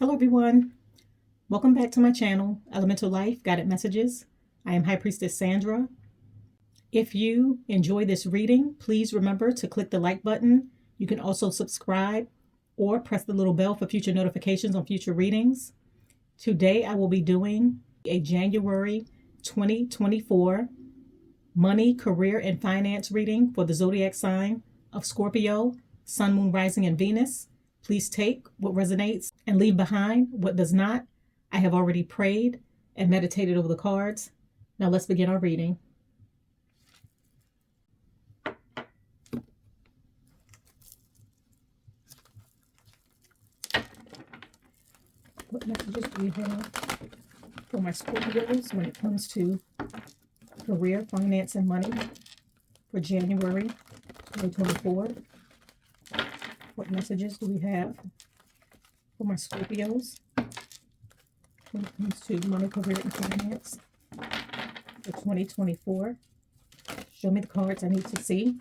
Hello everyone, welcome back to my channel, Elemental Life Guided Messages. I am High Priestess Sandra. If you enjoy this reading, please remember to click the like button. You can also subscribe or press the little bell for future notifications on future readings. Today I will be doing a January 2024 money, career, and finance reading for the zodiac sign of Scorpio, Sun, Moon, Rising, and Venus. Please take what resonates and leave behind what does not. I have already prayed and meditated over the cards. Now let's begin our reading. What messages do you have for my Scorpios when it comes to career, finance, and money for January 2024? What messages do we have for my Scorpios when it comes to money, career, and finance for 2024? Show me the cards I need to see.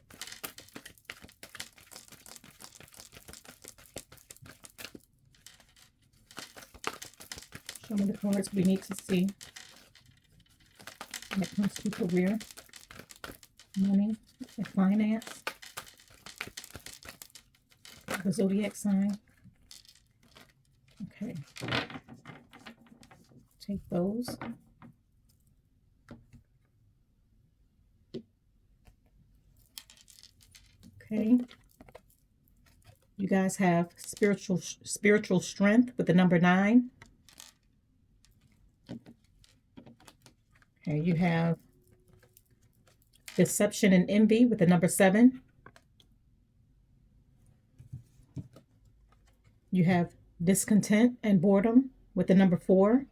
Show me the cards we need to see when it comes to career, money, and finance. The zodiac sign. Okay. Take those. Okay. You guys have spiritual strength with the number 9. Okay, you have deception and envy with the number 7. You have discontent and boredom with the number 4.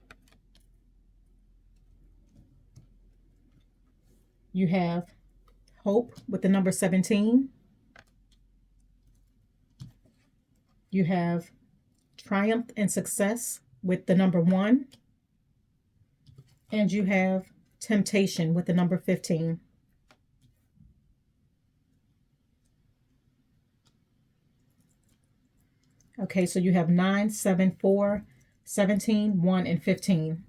You have hope with the number 17. You have triumph and success with the number 1. And you have temptation with the number 15. Okay, so you have 9, 7, 4, 17, 1, and 15.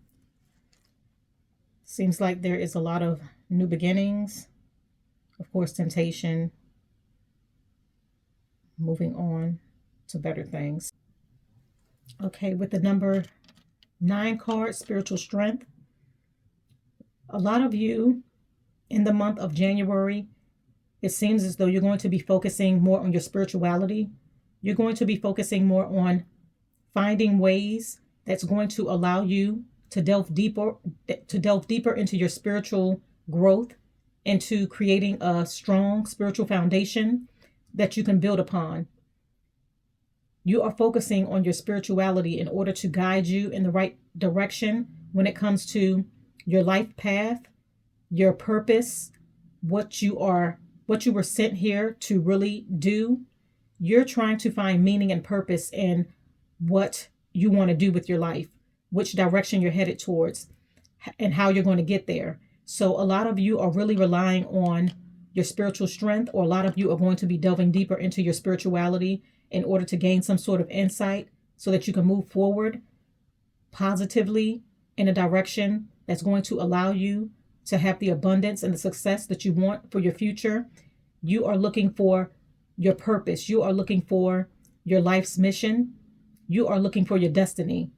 Seems like there is a lot of new beginnings. Of course, temptation. Moving on to better things. Okay, with the number 9 card, spiritual strength. A lot of you in the month of January, it seems as though you're going to be focusing more on your spirituality. You're going to be focusing more on finding ways that's going to allow you to delve deeper into your spiritual growth, into creating a strong spiritual foundation that you can build upon. You are focusing on your spirituality in order to guide you in the right direction when it comes to your life path, your purpose, what you were sent here to really do. You're trying to find meaning and purpose in what you want to do with your life, which direction you're headed towards, and how you're going to get there. So a lot of you are really relying on your spiritual strength, or a lot of you are going to be delving deeper into your spirituality in order to gain some sort of insight so that you can move forward positively in a direction that's going to allow you to have the abundance and the success that you want for your future. You are looking for your purpose. You are looking for your life's mission. You are looking for your destiny.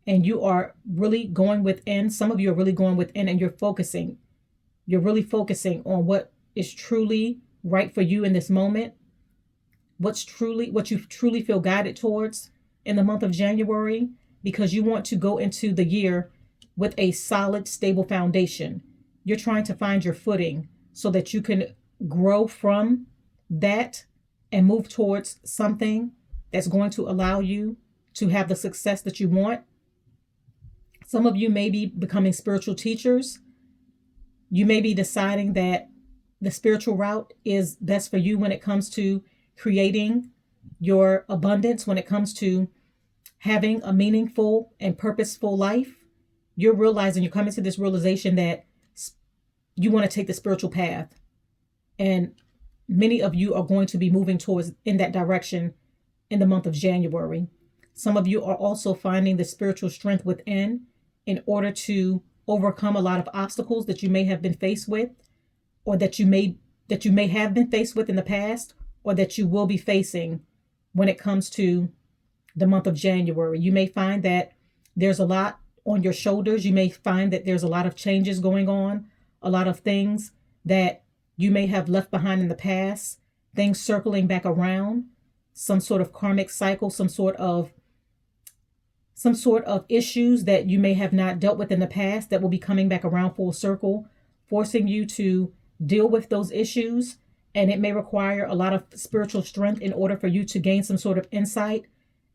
And you are really going within. Some of you are really going within, and you're focusing. You're really focusing on what is truly right for you in this moment. What you truly feel guided towards in the month of January, because you want to go into the year with a solid, stable foundation. You're trying to find your footing so that you can grow from that and move towards something that's going to allow you to have the success that you want. Some of you may be becoming spiritual teachers. You may be deciding that the spiritual route is best for you when it comes to creating your abundance, when it comes to having a meaningful and purposeful life. You're coming to this realization that you want to take the spiritual path. And many of you are going to be moving towards in that direction in the month of January. Some of you are also finding the spiritual strength within in order to overcome a lot of obstacles that you may have been faced with, or that you may have been faced with in the past, or that you will be facing when it comes to the month of January. You may find that there's a lot on your shoulders. You may find that there's a lot of changes going on, a lot of things that you may have left behind in the past, things circling back around, some sort of karmic cycle, some sort of issues that you may have not dealt with in the past that will be coming back around full circle, forcing you to deal with those issues. And it may require a lot of spiritual strength in order for you to gain some sort of insight,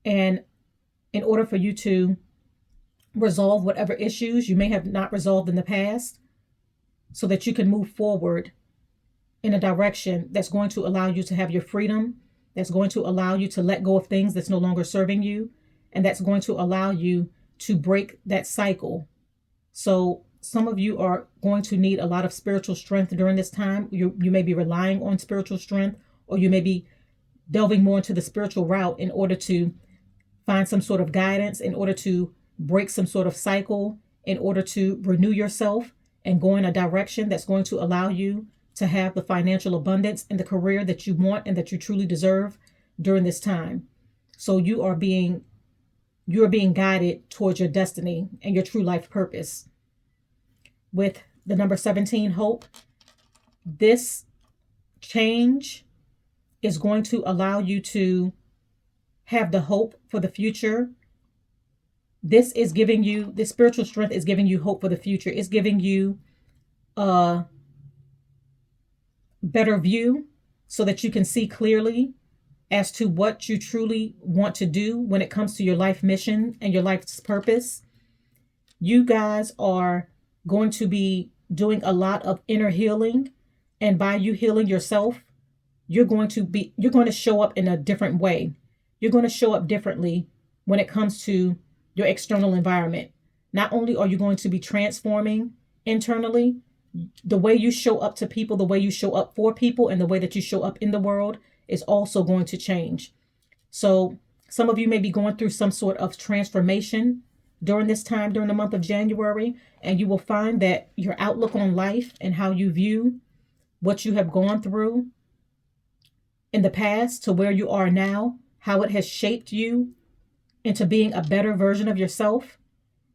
and in order for you to resolve whatever issues you may have not resolved in the past, so that you can move forward in a direction that's going to allow you to have your freedom, that's going to allow you to let go of things that's no longer serving you, and that's going to allow you to break that cycle. So some of you are going to need a lot of spiritual strength during this time. You may be relying on spiritual strength, or you may be delving more into the spiritual route in order to find some sort of guidance, in order to break some sort of cycle, in order to renew yourself and go in a direction that's going to allow you to have the financial abundance and the career that you want and that you truly deserve during this time. So you are being guided towards your destiny and your true life purpose. With the number 17, hope, this change is going to allow you to have the hope for the future. This spiritual strength is giving you hope for the future. It's giving you a better view so that you can see clearly as to what you truly want to do when it comes to your life mission and your life's purpose. You guys are going to be doing a lot of inner healing, and by you healing yourself, you're going to show up in a different way. You're going to show up differently when it comes to your external environment. Not only are you going to be transforming internally, the way you show up to people, the way you show up for people, and the way that you show up in the world is also going to change. So some of you may be going through some sort of transformation during this time, during the month of January, and you will find that your outlook on life and how you view what you have gone through in the past to where you are now, how it has shaped you into being a better version of yourself.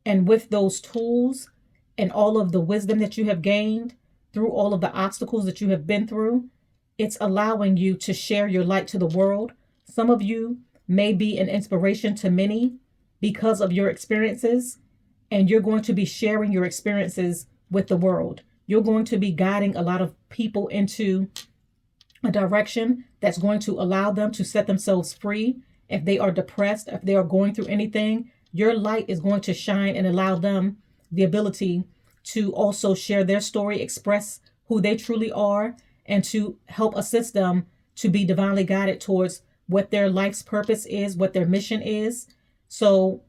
And with those tools and all of the wisdom that you have gained through all of the obstacles that you have been through, it's allowing you to share your light to the world. Some of you may be an inspiration to many because of your experiences, and you're going to be sharing your experiences with the world. You're going to be guiding a lot of people into a direction that's going to allow them to set themselves free. If they are depressed, if they are going through anything, your light is going to shine and allow them the ability to also share their story, express who they truly are, and to help assist them to be divinely guided towards what their life's purpose is, what their mission is. So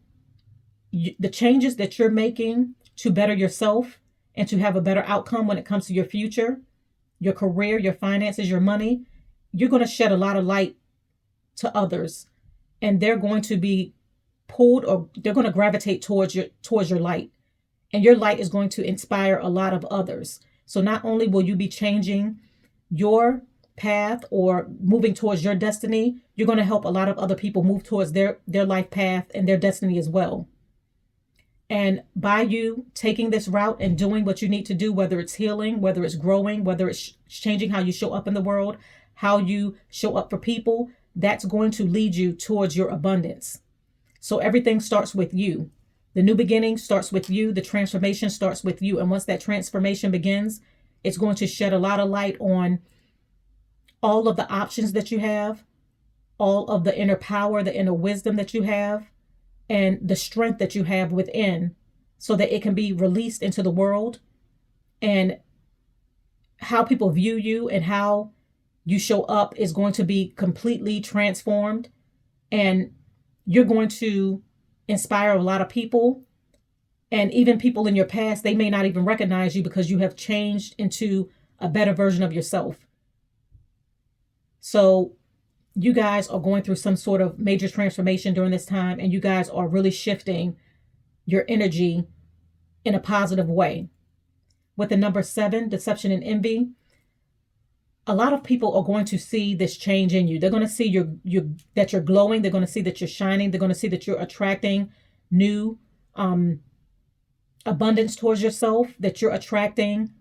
the changes that you're making to better yourself and to have a better outcome when it comes to your future, your career, your finances, your money, you're going to shed a lot of light to others, and they're going to be pulled, or they're going to gravitate towards your light, and your light is going to inspire a lot of others. So not only will you be changing your path or moving towards your destiny, you're going to help a lot of other people move towards their life path and their destiny as well. And by you taking this route and doing what you need to do, whether it's healing, whether it's growing, whether it's changing how you show up in the world, how you show up for people, that's going to lead you towards your abundance. So everything starts with you. The new beginning starts with you. The transformation starts with you. And once that transformation begins, it's going to shed a lot of light on all of the options that you have, all of the inner power, the inner wisdom that you have, and the strength that you have within, so that it can be released into the world. And how people view you and how you show up is going to be completely transformed. And you're going to inspire a lot of people. And even people in your past, they may not even recognize you because you have changed into a better version of yourself. So you guys are going through some sort of major transformation during this time, and you guys are really shifting your energy in a positive way. With the number 7, deception and envy, a lot of people are going to see this change in you. They're going to see that you're glowing. They're going to see that you're shining. They're going to see that you're attracting new abundance towards yourself, that you're attracting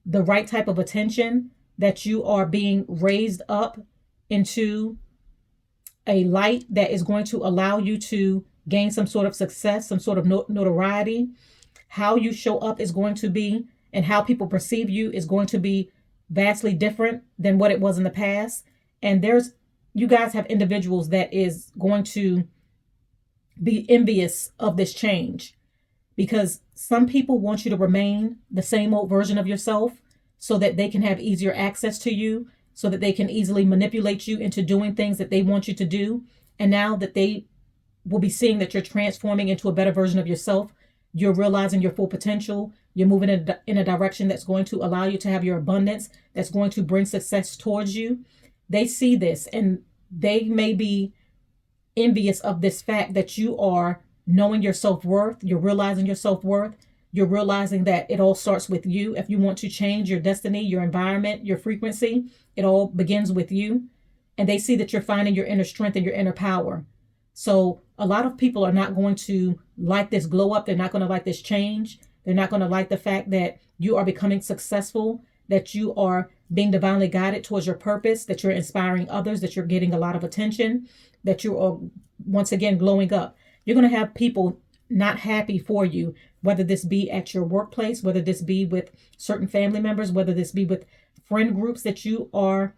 the right type of attention, that you are being raised up into a light that is going to allow you to gain some sort of success, some sort of notoriety. How you show up is going to be, and how people perceive you is going to be vastly different than what it was in the past. And you guys have individuals that is going to be envious of this change, because some people want you to remain the same old version of yourself so that they can have easier access to you, so that they can easily manipulate you into doing things that they want you to do. And now that they will be seeing that you're transforming into a better version of yourself, you're realizing your full potential, you're moving in a direction that's going to allow you to have your abundance, that's going to bring success towards you. They see this, and they may be envious of this fact that you are knowing your self-worth, you're realizing your self-worth, you're realizing that it all starts with you. If you want to change your destiny, your environment, your frequency, it all begins with you. And they see that you're finding your inner strength and your inner power. So a lot of people are not going to like this glow up. They're not going to like this change. They're not going to like the fact that you are becoming successful, that you are being divinely guided towards your purpose, that you're inspiring others, that you're getting a lot of attention, that you are once again glowing up. You're going to have people not happy for you, whether this be at your workplace, whether this be with certain family members, whether this be with friend groups that you are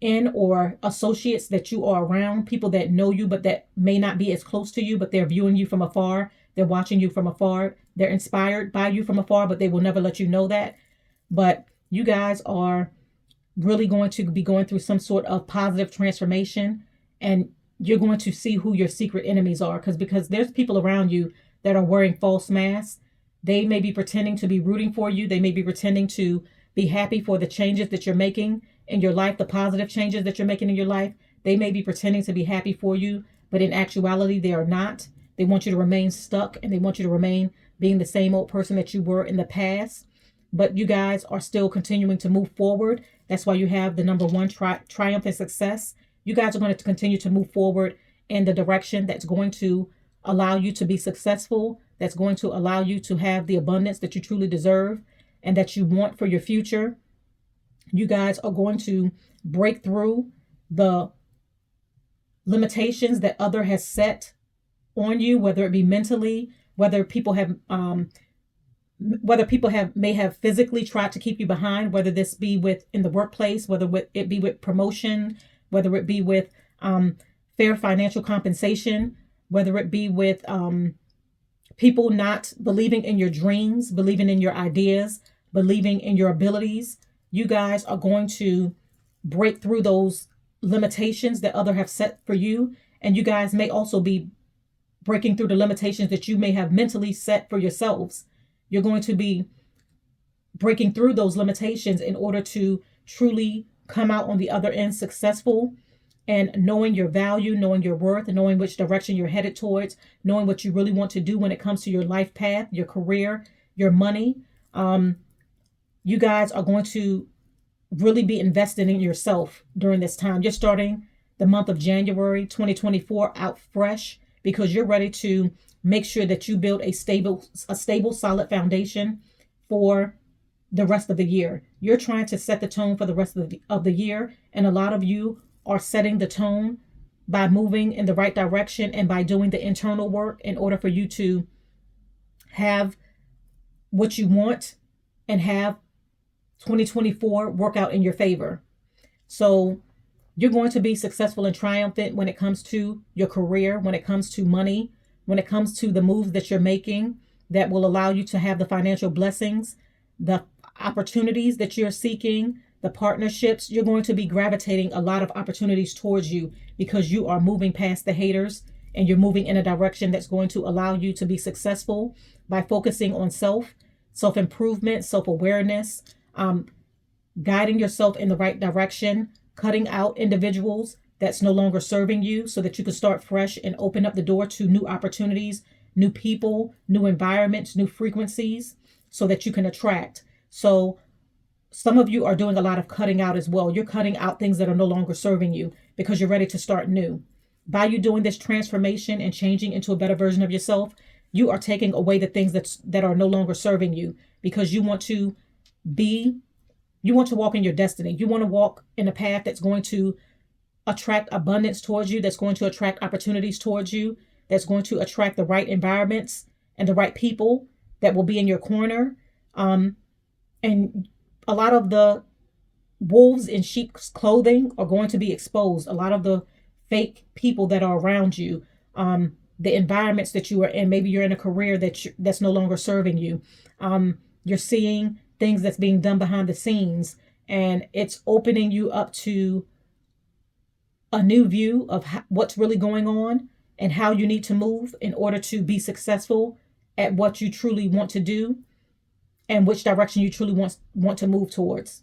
in, or associates that you are around, people that know you but that may not be as close to you, but they're viewing you from afar, they're watching you from afar, they're inspired by you from afar, but they will never let you know that. But you guys are really going to be going through some sort of positive transformation, and you're going to see who your secret enemies are, because there's people around you that are wearing false masks. They may be pretending to be rooting for you. They may be pretending to be happy for the changes that you're making in your life, the positive changes that you're making in your life. They may be pretending to be happy for you, but in actuality, they are not. They want you to remain stuck, and they want you to remain being the same old person that you were in the past. But you guys are still continuing to move forward. That's why you have the number 1, triumph and success. You guys are going to continue to move forward in the direction that's going to allow you to be successful, that's going to allow you to have the abundance that you truly deserve and that you want for your future. You guys are going to break through the limitations that other has set on you, whether it be mentally, whether people may have physically tried to keep you behind, whether this be with in the workplace, whether it be with promotion, whether it be with fair financial compensation, whether it be with people not believing in your dreams, believing in your ideas, believing in your abilities. You guys are going to break through those limitations that others have set for you. And you guys may also be breaking through the limitations that you may have mentally set for yourselves. You're going to be breaking through those limitations in order to truly come out on the other end successful, and knowing your value, knowing your worth, and knowing which direction you're headed towards, knowing what you really want to do when it comes to your life path, your career, your money. You guys are going to really be investing in yourself during this time. You're starting the month of January 2024 out fresh, because you're ready to make sure that you build a stable, solid foundation for the rest of the year. You're trying to set the tone for the rest of the year. And a lot of you are setting the tone by moving in the right direction and by doing the internal work in order for you to have what you want and have 2024 work out in your favor. So you're going to be successful and triumphant when it comes to your career, when it comes to money, when it comes to the moves that you're making that will allow you to have the financial blessings, the opportunities that you're seeking, the partnerships. You're going to be gravitating a lot of opportunities towards you, because you are moving past the haters and you're moving in a direction that's going to allow you to be successful by focusing on self-improvement, self-awareness, guiding yourself in the right direction, cutting out individuals that's no longer serving you, so that you can start fresh and open up the door to new opportunities, new people, new environments, new frequencies, so that you can attract. So some of you are doing a lot of cutting out as well. You're cutting out things that are no longer serving you because you're ready to start new. By you doing this transformation and changing into a better version of yourself, you are taking away the things that are no longer serving you, because you want to be, you want to walk in your destiny. You want to walk in a path that's going to attract abundance towards you, that's going to attract opportunities towards you, that's going to attract the right environments and the right people that will be in your corner. And a lot of the wolves in sheep's clothing are going to be exposed. A lot of the fake people that are around you, the environments that you are in. Maybe you're in a career that's no longer serving you. You're seeing things that's being done behind the scenes, and it's opening you up to a new view of what's really going on and how you need to move in order to be successful at what you truly want to do and which direction you truly want to move towards.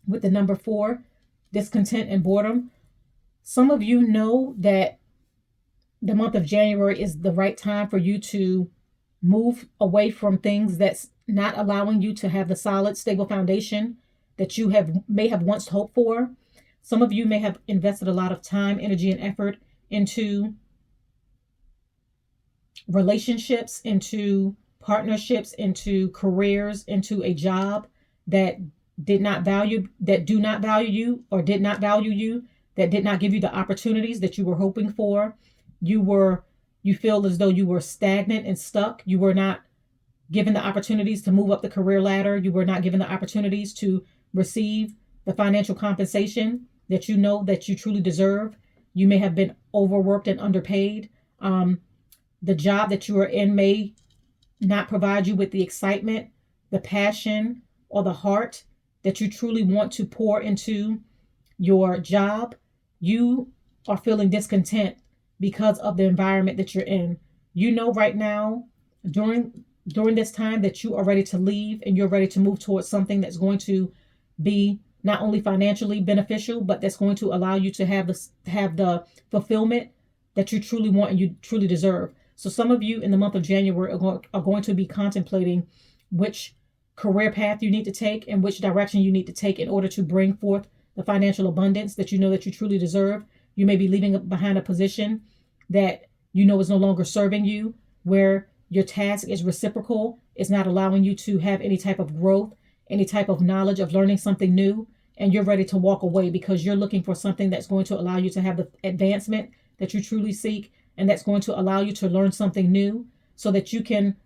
With the number 4, discontent and boredom. Some of you know that the month of January is the right time for you to move away from things that's not allowing you to have the solid, stable foundation that you may have once hoped for. Some of you may have invested a lot of time, energy, and effort into relationships, into partnerships, into careers, into a job that do not value you, or did not value you, that did not give you the opportunities that you were hoping for. You feel as though you were stagnant and stuck. You were not given the opportunities to move up the career ladder. You were not given the opportunities to receive the financial compensation that you know that you truly deserve. You may have been overworked and underpaid. The job that you are in may not provide you with the excitement, the passion, or the heart that you truly want to pour into your job. You are feeling discontent because of the environment that you're in. You know right now, during this time, that you are ready to leave and you're ready to move towards something that's going to be not only financially beneficial, but that's going to allow you to have the fulfillment that you truly want and you truly deserve. So some of you in the month of January are going to be contemplating which career path you need to take and which direction you need to take in order to bring forth the financial abundance that you know that you truly deserve. You may be leaving behind a position that you know is no longer serving you, where your task is reciprocal. It's not allowing you to have any type of growth, any type of knowledge of learning something new, and you're ready to walk away because you're looking for something that's going to allow you to have the advancement that you truly seek, and that's going to allow you to learn something new so that you can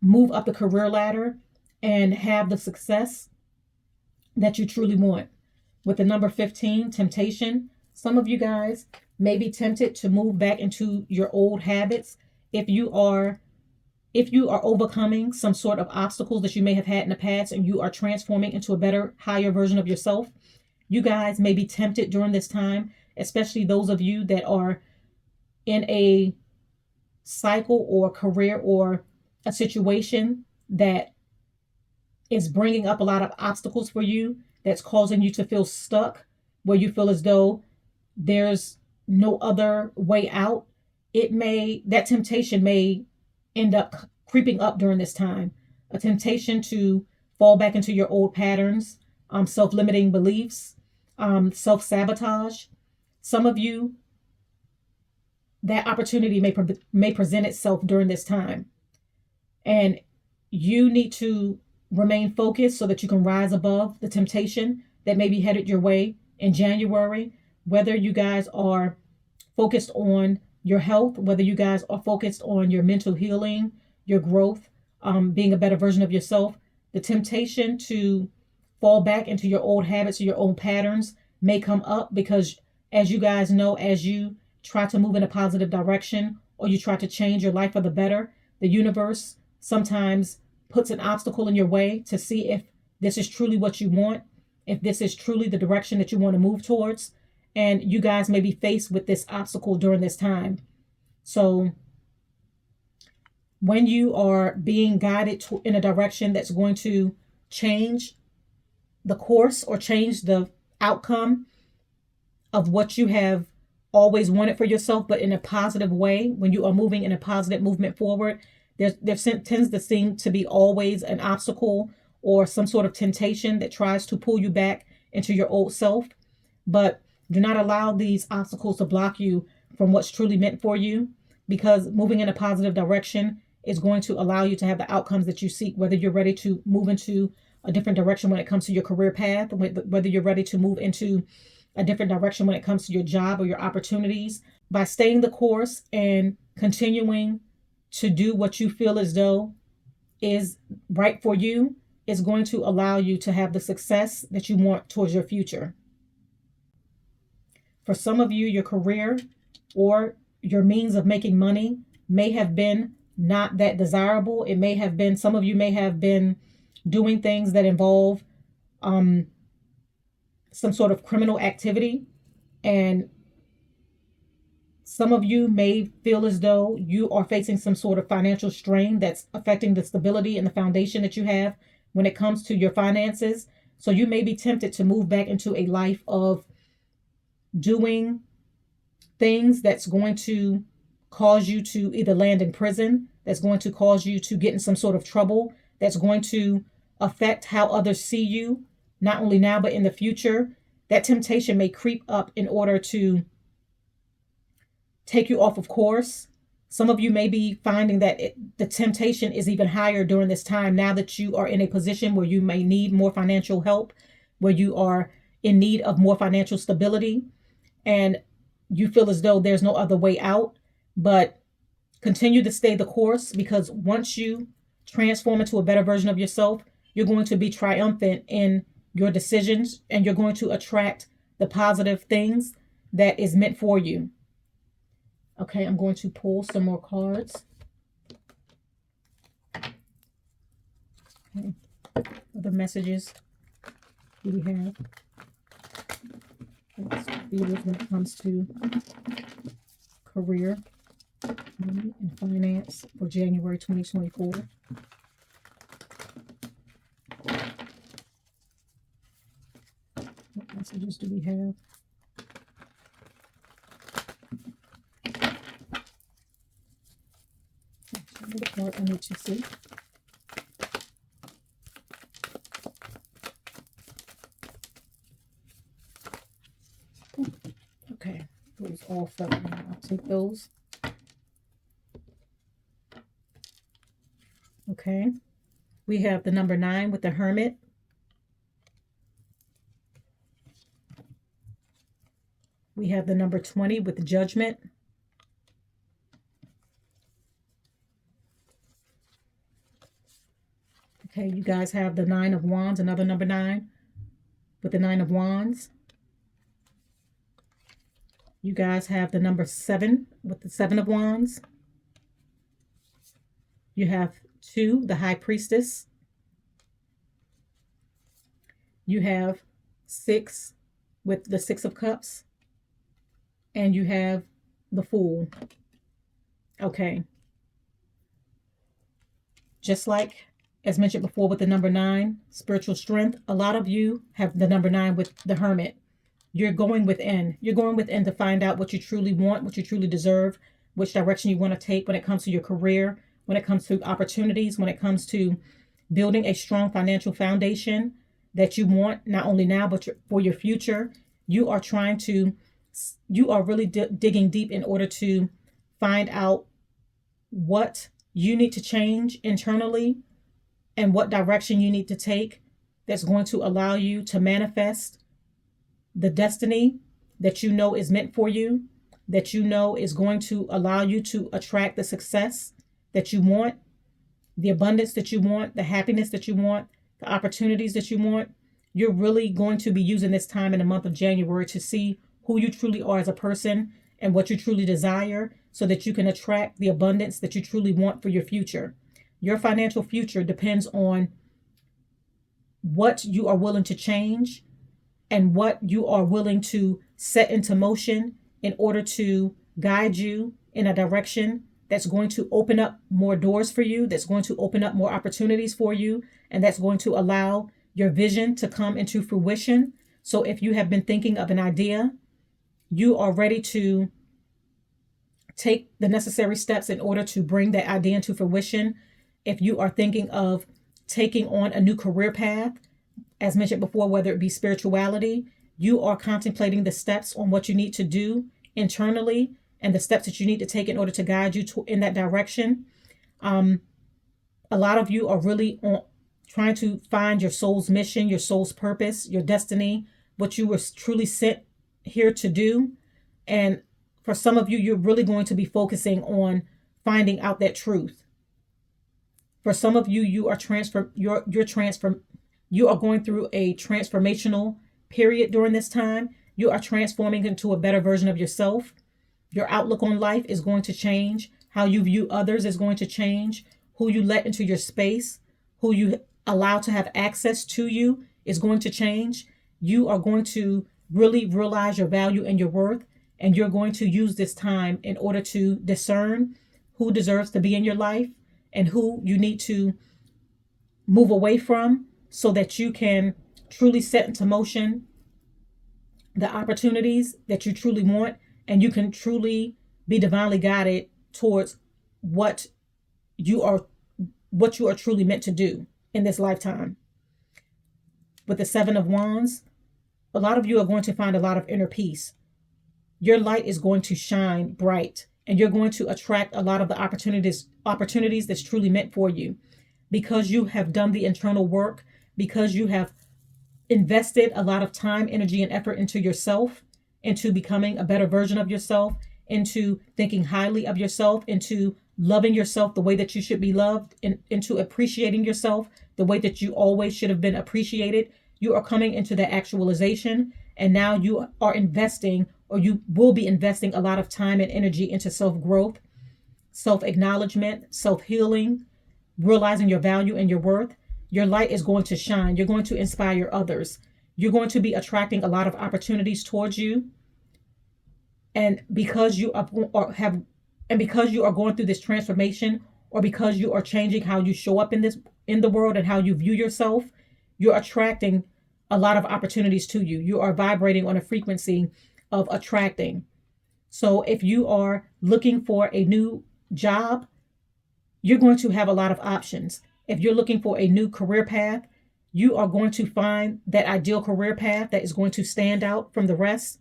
move up the career ladder and have the success that you truly want. With the number 15, temptation. Some of you guys may be tempted to move back into your old habits. If you are overcoming some sort of obstacles that you may have had in the past and you are transforming into a better, higher version of yourself, you guys may be tempted during this time, especially those of you that are in a cycle or career or a situation that is bringing up a lot of obstacles for you, that's causing you to feel stuck, where you feel as though there's no other way out. That temptation may end up creeping up during this time. A temptation to fall back into your old patterns, self-limiting beliefs, self-sabotage. Some of you, that opportunity may present itself during this time. And you need to remain focused so that you can rise above the temptation that may be headed your way in January. Whether you guys are focused on your health, whether you guys are focused on your mental healing, your growth, being a better version of yourself, the temptation to fall back into your old habits or your old patterns may come up because, as you guys know, as you try to move in a positive direction or you try to change your life for the better, the universe sometimes puts an obstacle in your way to see if this is truly what you want, if this is truly the direction that you want to move towards. And you guys may be faced with this obstacle during this time. So when you are being guided in a direction that's going to change the course or change the outcome of what you have always wanted for yourself, but in a positive way. When you are moving in a positive movement forward, there tends to seem to be always an obstacle or some sort of temptation that tries to pull you back into your old self. But do not allow these obstacles to block you from what's truly meant for you, because moving in a positive direction is going to allow you to have the outcomes that you seek, whether you're ready to move into a different direction when it comes to your career path, whether you're ready to move into a different direction when it comes to your job or your opportunities. By staying the course and continuing to do what you feel as though is right for you, is going to allow you to have the success that you want towards your future. For some of you, your career or your means of making money may have been not that desirable. It may have been, some of you may have been doing things that involve some sort of criminal activity, and some of you may feel as though you are facing some sort of financial strain that's affecting the stability and the foundation that you have when it comes to your finances. So you may be tempted to move back into a life of doing things that's going to cause you to either land in prison, that's going to cause you to get in some sort of trouble, that's going to affect how others see you, not only now, but in the future. That temptation may creep up in order to take you off of course. Some of you may be finding that the temptation is even higher during this time, now that you are in a position where you may need more financial help, where you are in need of more financial stability, and you feel as though there's no other way out. But continue to stay the course, because once you transform into a better version of yourself, you're going to be triumphant in your decisions, and you're going to attract the positive things that is meant for you. Okay, I'm going to pull some more cards. Okay, other messages do we have? When it comes to career and finance for January 2024. What messages do we have? The part I need to see. Okay, those all fell. I'll take those. Okay, we have the number 9 with the Hermit. We have the number 20 with the Judgment. Okay, you guys have the 9 of Wands, another number 9 with the 9 of Wands. You guys have the number 7 with the 7 of Wands. You have 2, the High Priestess. You have 6 with the 6 of Cups. And you have the Fool. Okay. Just like as mentioned before with the number 9, spiritual strength, a lot of you have the number 9 with the Hermit. You're going within. You're going within to find out what you truly want, what you truly deserve, which direction you want to take when it comes to your career, when it comes to opportunities, when it comes to building a strong financial foundation that you want, not only now, but for your future. You are really digging deep in order to find out what you need to change internally and what direction you need to take that's going to allow you to manifest the destiny that you know is meant for you, that you know is going to allow you to attract the success that you want, the abundance that you want, the happiness that you want, the opportunities that you want. You're really going to be using this time in the month of January to see who you truly are as a person and what you truly desire, so that you can attract the abundance that you truly want for your future. Your financial future depends on what you are willing to change and what you are willing to set into motion in order to guide you in a direction that's going to open up more doors for you, that's going to open up more opportunities for you, and that's going to allow your vision to come into fruition. So if you have been thinking of an idea You are ready to take the necessary steps in order to bring that idea into fruition. If you are thinking of taking on a new career path, as mentioned before, whether it be spirituality, you are contemplating the steps on what you need to do internally and the steps that you need to take in order to guide you in that direction. A lot of you are really trying to find your soul's mission, your soul's purpose, your destiny, what you were truly sent here to do. And for some of you, you're really going to be focusing on finding out that truth. For some of you, you are you are going through a transformational period during this time. You are transforming into a better version of yourself. Your outlook on life is going to change. How you view others is going to change. Who you let into your space, who you allow to have access to you is going to change. You are going to really realize your value and your worth, and you're going to use this time in order to discern who deserves to be in your life and who you need to move away from so that you can truly set into motion the opportunities that you truly want, and you can truly be divinely guided towards what you are truly meant to do in this lifetime. With the Seven of Wands, a lot of you are going to find a lot of inner peace. Your light is going to shine bright, and you're going to attract a lot of the opportunities that's truly meant for you, because you have done the internal work, because you have invested a lot of time, energy, and effort into yourself, into becoming a better version of yourself, into thinking highly of yourself, into loving yourself the way that you should be loved, into appreciating yourself the way that you always should have been appreciated. You are coming into that actualization, and now you are investing, or you will be investing, a lot of time and energy into self-growth, self-acknowledgement, self-healing, realizing your value and your worth. Your light is going to shine. You're going to inspire others. You're going to be attracting a lot of opportunities towards you. And because you are going through this transformation, or because you are changing how you show up in the world and how you view yourself, you're attracting a lot of opportunities to you. You are vibrating on a frequency of attracting. So if you are looking for a new job, you're going to have a lot of options. If you're looking for a new career path, you are going to find that ideal career path that is going to stand out from the rest,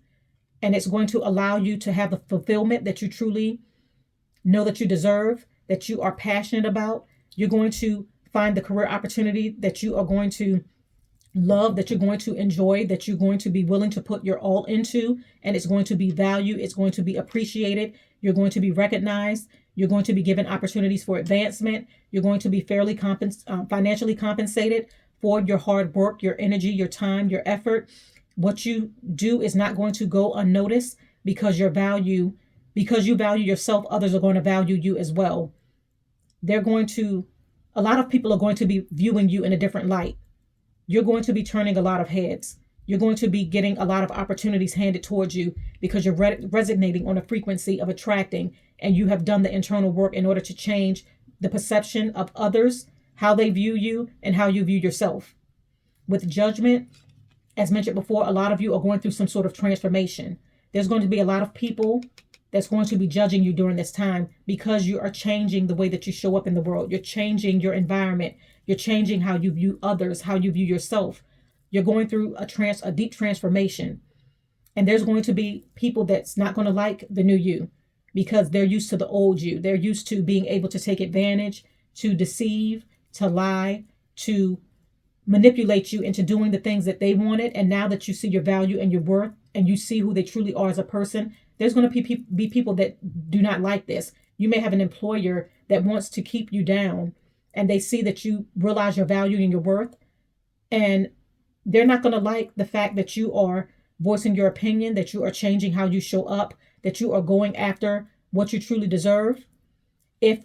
and it's going to allow you to have the fulfillment that you truly know that you deserve, that you are passionate about. You're going to find the career opportunity that you are going to love, that you're going to enjoy, that you're going to be willing to put your all into, and it's going to be valued, it's going to be appreciated, you're going to be recognized, you're going to be given opportunities for advancement, you're going to be fairly financially compensated for your hard work, your energy, your time, your effort. What you do is not going to go unnoticed, because you value yourself, others are going to value you as well. A lot of people are going to be viewing you in a different light. You're going to be turning a lot of heads. You're going to be getting a lot of opportunities handed towards you, because you're resonating on a frequency of attracting, and you have done the internal work in order to change the perception of others, how they view you, and how you view yourself. With Judgment, as mentioned before, a lot of you are going through some sort of transformation. There's going to be a lot of people that's going to be judging you during this time, because you are changing the way that you show up in the world. You're changing your environment. You're changing how you view others, how you view yourself. You're going through a deep transformation. And there's going to be people that's not going to like the new you, because they're used to the old you. They're used to being able to take advantage, to deceive, to lie, to manipulate you into doing the things that they wanted. And now that you see your value and your worth, and you see who they truly are as a person, there's going to be people that do not like this. You may have an employer that wants to keep you down, and they see that you realize your value and your worth, and they're not going to like the fact that you are voicing your opinion, that you are changing how you show up, that you are going after what you truly deserve. If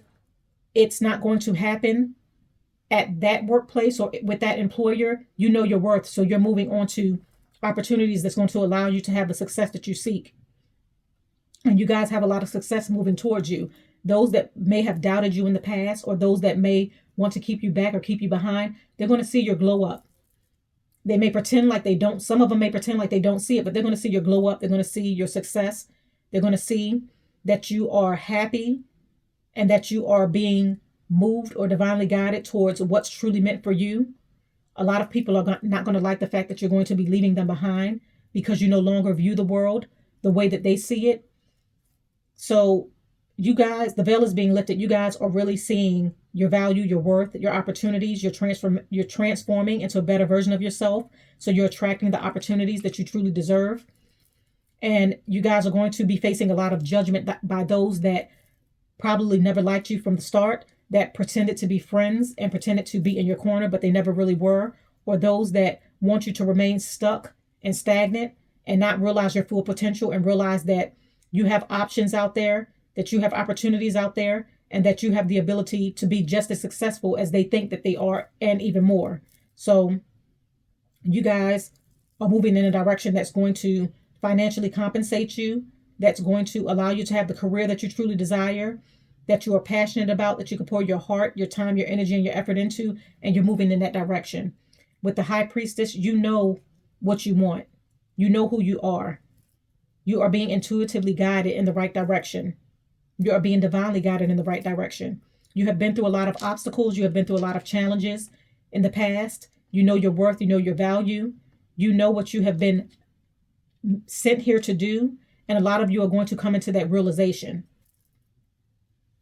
it's not going to happen at that workplace or with that employer, you know your worth. So you're moving on to opportunities that's going to allow you to have the success that you seek. And you guys have a lot of success moving towards you. Those that may have doubted you in the past, or those that may want to keep you back or keep you behind, they're going to see your glow up. They may pretend like they don't, some of them may pretend like they don't see it, but they're going to see your glow up. They're going to see your success. They're going to see that you are happy and that you are being moved or divinely guided towards what's truly meant for you. A lot of people are not going to like the fact that you're going to be leaving them behind because you no longer view the world the way that they see it. So you guys, the veil is being lifted. You guys are really seeing your value, your worth, your opportunities. You're transforming into a better version of yourself. So you're attracting the opportunities that you truly deserve. And you guys are going to be facing a lot of judgment by those that probably never liked you from the start, that pretended to be friends and pretended to be in your corner, but they never really were, or those that want you to remain stuck and stagnant and not realize your full potential and realize that you have options out there, that you have opportunities out there, and that you have the ability to be just as successful as they think that they are, and even more. So you guys are moving in a direction that's going to financially compensate you, that's going to allow you to have the career that you truly desire, that you are passionate about, that you can pour your heart, your time, your energy, and your effort into, and you're moving in that direction. With the High Priestess, you know what you want. You know who you are. You are being intuitively guided in the right direction. You are being divinely guided in the right direction. You have been through a lot of obstacles. You have been through a lot of challenges in the past. You know your worth. You know your value. You know what you have been sent here to do. And a lot of you are going to come into that realization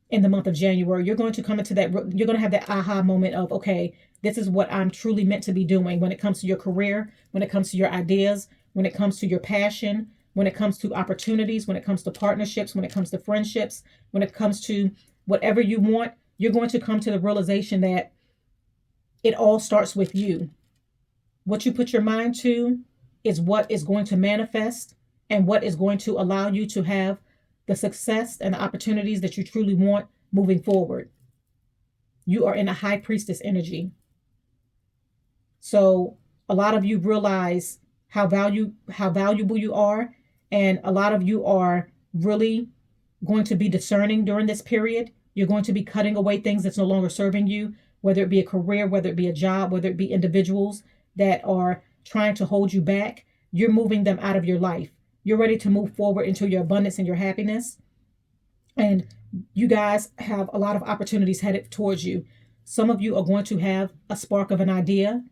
in the month of January. You're going to come into that, you're going to have that aha moment of, okay, this is what I'm truly meant to be doing when it comes to your career, when it comes to your ideas, when it comes to your passion, when it comes to opportunities, when it comes to partnerships, when it comes to friendships, when it comes to whatever you want. You're going to come to the realization that it all starts with you. What you put your mind to is what is going to manifest and what is going to allow you to have the success and the opportunities that you truly want moving forward. You are in a High Priestess energy. So a lot of you realize how valuable you are, and a lot of you are really going to be discerning during this period. You're going to be cutting away things that's no longer serving you, whether it be a career, whether it be a job, whether it be individuals that are trying to hold you back. You're moving them out of your life. You're ready to move forward into your abundance and your happiness. And you guys have a lot of opportunities headed towards you. Some of you are going to have a spark of an idea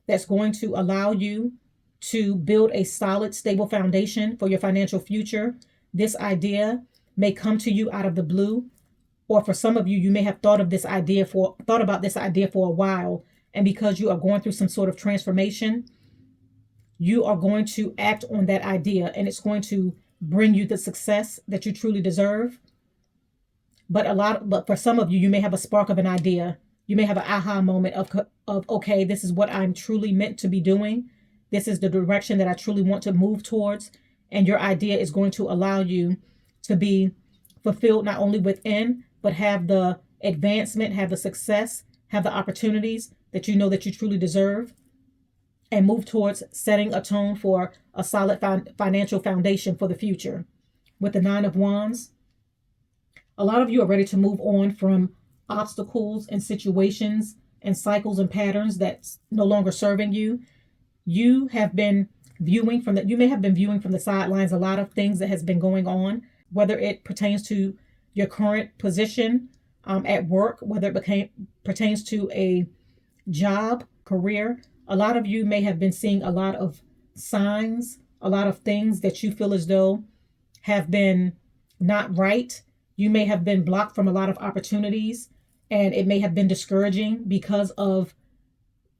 that's going to allow you to build a solid, stable foundation for your financial future. This idea may come to you out of the blue, or for some of you, you may have thought about this idea for a while. And because you are going through some sort of transformation, you are going to act on that idea, and it's going to bring you the success that you truly deserve. But for some of you, you may have a spark of an idea. You may have an aha moment of okay, this is what I'm truly meant to be doing. This is the direction that I truly want to move towards. And your idea is going to allow you to be fulfilled not only within, but have the advancement, have the success, have the opportunities that you know that you truly deserve, and move towards setting a tone for a solid financial foundation for the future. With the Nine of Wands, a lot of you are ready to move on from obstacles and situations and cycles and patterns that's no longer serving you. You may have been viewing from the sidelines a lot of things that has been going on, whether it pertains to your current position at work, whether it pertains to a job, career. A lot of you may have been seeing a lot of signs, a lot of things that you feel as though have been not right. You may have been blocked from a lot of opportunities, and it may have been discouraging because of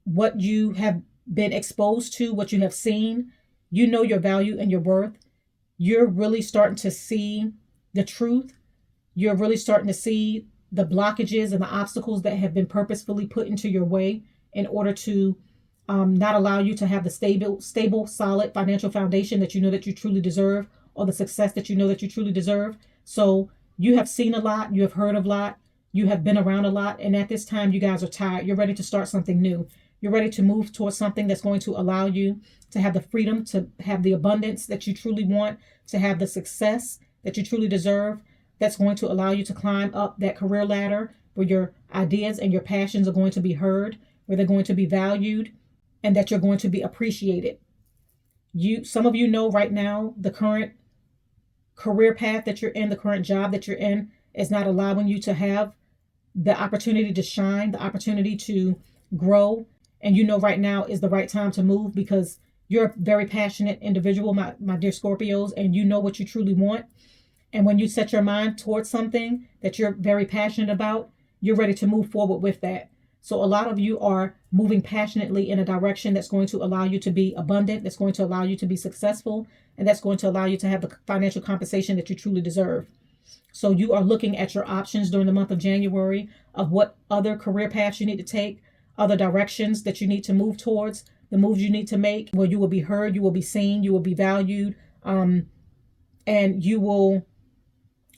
what you have been exposed to, what you have seen. You know your value and your worth. You're really starting to see the truth. You're really starting to see the blockages and the obstacles that have been purposefully put into your way in order to not allow you to have the stable, solid financial foundation that you know that you truly deserve, or the success that you know that you truly deserve. So you have seen a lot, you have heard a lot, you have been around a lot, and at this time you guys are tired. You're ready to start something new. You're ready to move towards something that's going to allow you to have the freedom, to have the abundance that you truly want, to have the success that you truly deserve, that's going to allow you to climb up that career ladder where your ideas and your passions are going to be heard, where they're going to be valued, and that you're going to be appreciated. Some of you know right now the current career path that you're in, the current job that you're in is not allowing you to have the opportunity to shine, the opportunity to grow. And you know right now is the right time to move because you're a very passionate individual, my dear Scorpios, and you know what you truly want. And when you set your mind towards something that you're very passionate about, you're ready to move forward with that. So a lot of you are moving passionately in a direction that's going to allow you to be abundant, that's going to allow you to be successful, and that's going to allow you to have the financial compensation that you truly deserve. So you are looking at your options during the month of January of what other career paths you need to take, other directions that you need to move towards, the moves you need to make where you will be heard, you will be seen, you will be valued, and you will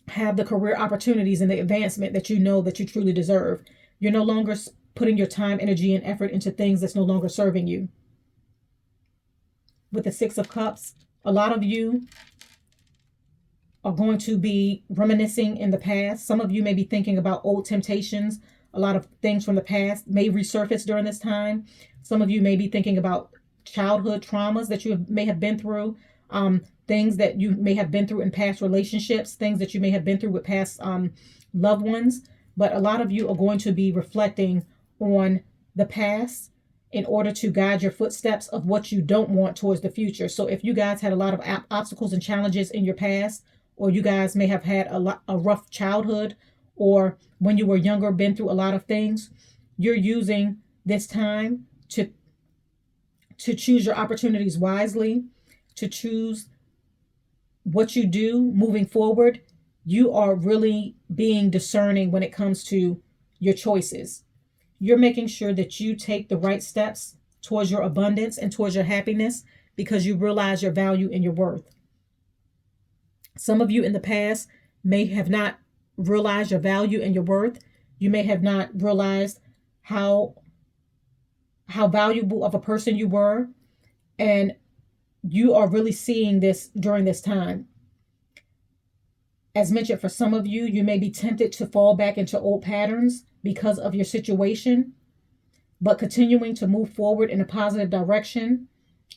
have the career opportunities and the advancement that you know that you truly deserve. You're no longer putting your time, energy, and effort into things that's no longer serving you. With the Six of Cups, a lot of you are going to be reminiscing in the past. Some of you may be thinking about old temptations. A lot of things from the past may resurface during this time. Some of you may be thinking about childhood traumas that you may have been through, things that you may have been through in past relationships, things that you may have been through with past loved ones. But a lot of you are going to be reflecting on the past in order to guide your footsteps of what you don't want towards the future. So if you guys had a lot of obstacles and challenges in your past, or you guys may have had a rough childhood, or when you were younger, been through a lot of things, you're using this time to choose your opportunities wisely, to choose what you do moving forward. You are really being discerning when it comes to your choices. You're making sure that you take the right steps towards your abundance and towards your happiness because you realize your value and your worth. Some of you in the past may have not realized your value and your worth. You may have not realized how valuable of a person you were, and you are really seeing this during this time. As mentioned, for some of you, you may be tempted to fall back into old patterns because of your situation, but continuing to move forward in a positive direction,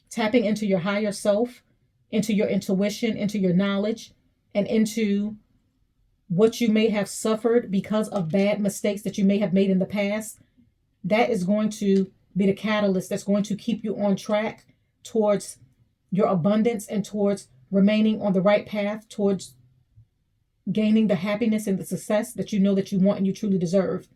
tapping into your higher self, into your intuition, into your knowledge, and into what you may have suffered because of bad mistakes that you may have made in the past. That is going to be the catalyst that's going to keep you on track towards your abundance and towards remaining on the right path towards gaining the happiness and the success that you know that you want and you truly deserve.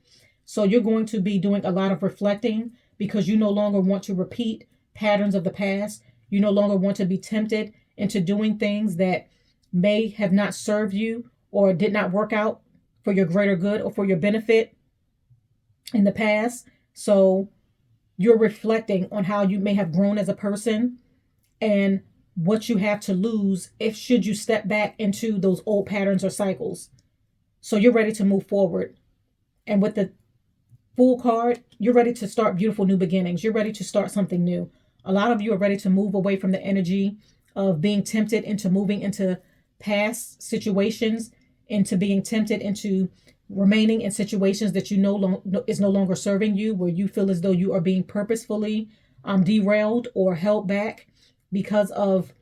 So you're going to be doing a lot of reflecting because you no longer want to repeat patterns of the past. You no longer want to be tempted into doing things that may have not served you or did not work out for your greater good or for your benefit in the past. So you're reflecting on how you may have grown as a person and what you have to lose if should you step back into those old patterns or cycles. So you're ready to move forward. And with the Fool card, you're ready to start beautiful new beginnings. You're ready to start something new. A lot of you are ready to move away from the energy of being tempted into moving into past situations, into being tempted into remaining in situations that you is no longer serving you, where you feel as though you are being purposefully derailed or held back because of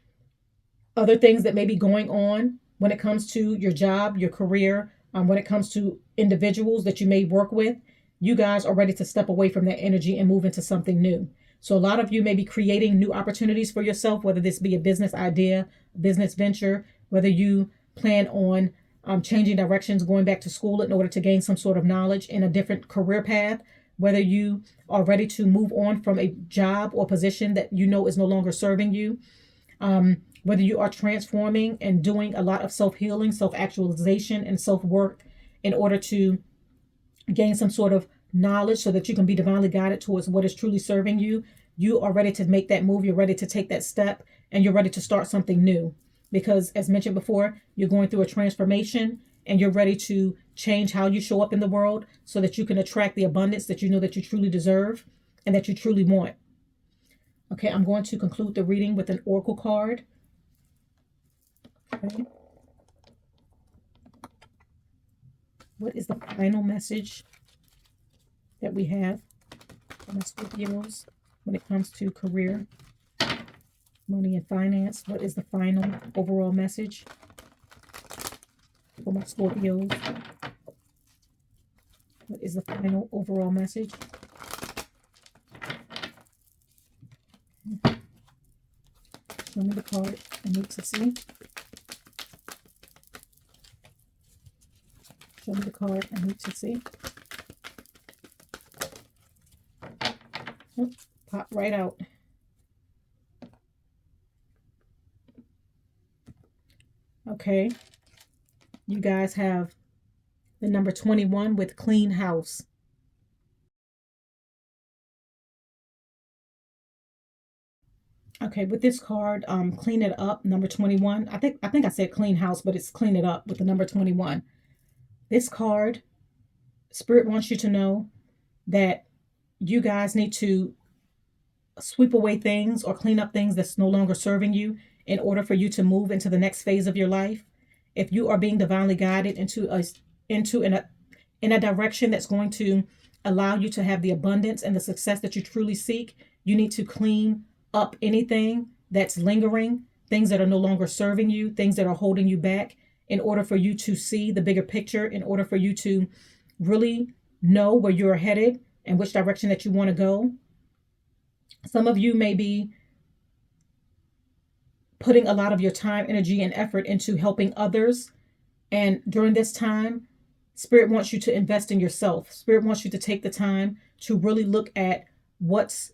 other things that may be going on when it comes to your job, your career, when it comes to individuals that you may work with. You guys are ready to step away from that energy and move into something new. So a lot of you may be creating new opportunities for yourself, whether this be a business idea, business venture, whether you plan on changing directions, going back to school in order to gain some sort of knowledge in a different career path, whether you are ready to move on from a job or position that you know is no longer serving you, whether you are transforming and doing a lot of self-healing, self-actualization, and self-work in order to gain some sort of knowledge so that you can be divinely guided towards what is truly serving you. You are ready to make that move. You're ready to take that step, and you're ready to start something new. Because as mentioned before, you're going through a transformation and you're ready to change how you show up in the world so that you can attract the abundance that you know that you truly deserve and that you truly want. Okay, I'm going to conclude the reading with an oracle card. Okay. What is the final message that we have from the Scorpios when it comes to career, money, and finance. What is the final overall message for my Scorpios? What is the final overall message? Show me the card I need to see. Show me the card I need to see. Oh, pop right out. Okay. You guys have the number 21 with clean house. Okay, with this card, clean it up, number 21. I think I said clean house, but it's clean it up with the number 21. This card, Spirit wants you to know that you guys need to sweep away things or clean up things that's no longer serving you in order for you to move into the next phase of your life. If you are being divinely guided into a direction that's going to allow you to have the abundance and the success that you truly seek, you need to clean up anything that's lingering, things that are no longer serving you, things that are holding you back, in order for you to see the bigger picture, in order for you to really know where you're headed and which direction that you want to go. Some of you may be putting a lot of your time, energy, and effort into helping others. And during this time, Spirit wants you to invest in yourself. Spirit wants you to take the time to really look at what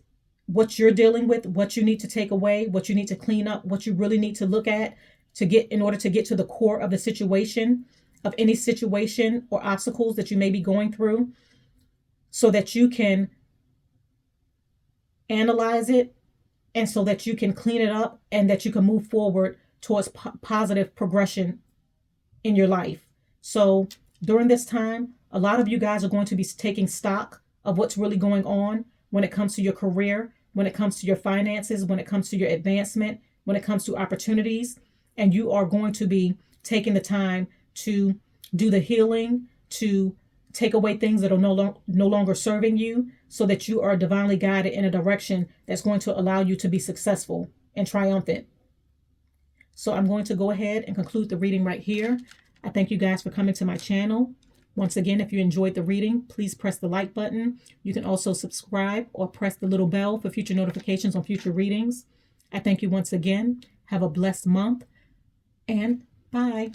you're dealing with, what you need to take away, what you need to clean up, what you really need to look at in order to get to the core of the situation, of any situation or obstacles that you may be going through, so that you can analyze it and so that you can clean it up and that you can move forward towards positive progression in your life. So during this time, a lot of you guys are going to be taking stock of what's really going on when it comes to your career, when it comes to your finances, when it comes to your advancement, when it comes to opportunities. And you are going to be taking the time to do the healing, to take away things that are no longer serving you, so that you are divinely guided in a direction that's going to allow you to be successful and triumphant. So I'm going to go ahead and conclude the reading right here. I thank you guys for coming to my channel. Once again, if you enjoyed the reading, please press the like button. You can also subscribe or press the little bell for future notifications on future readings. I thank you once again. Have a blessed month, and bye.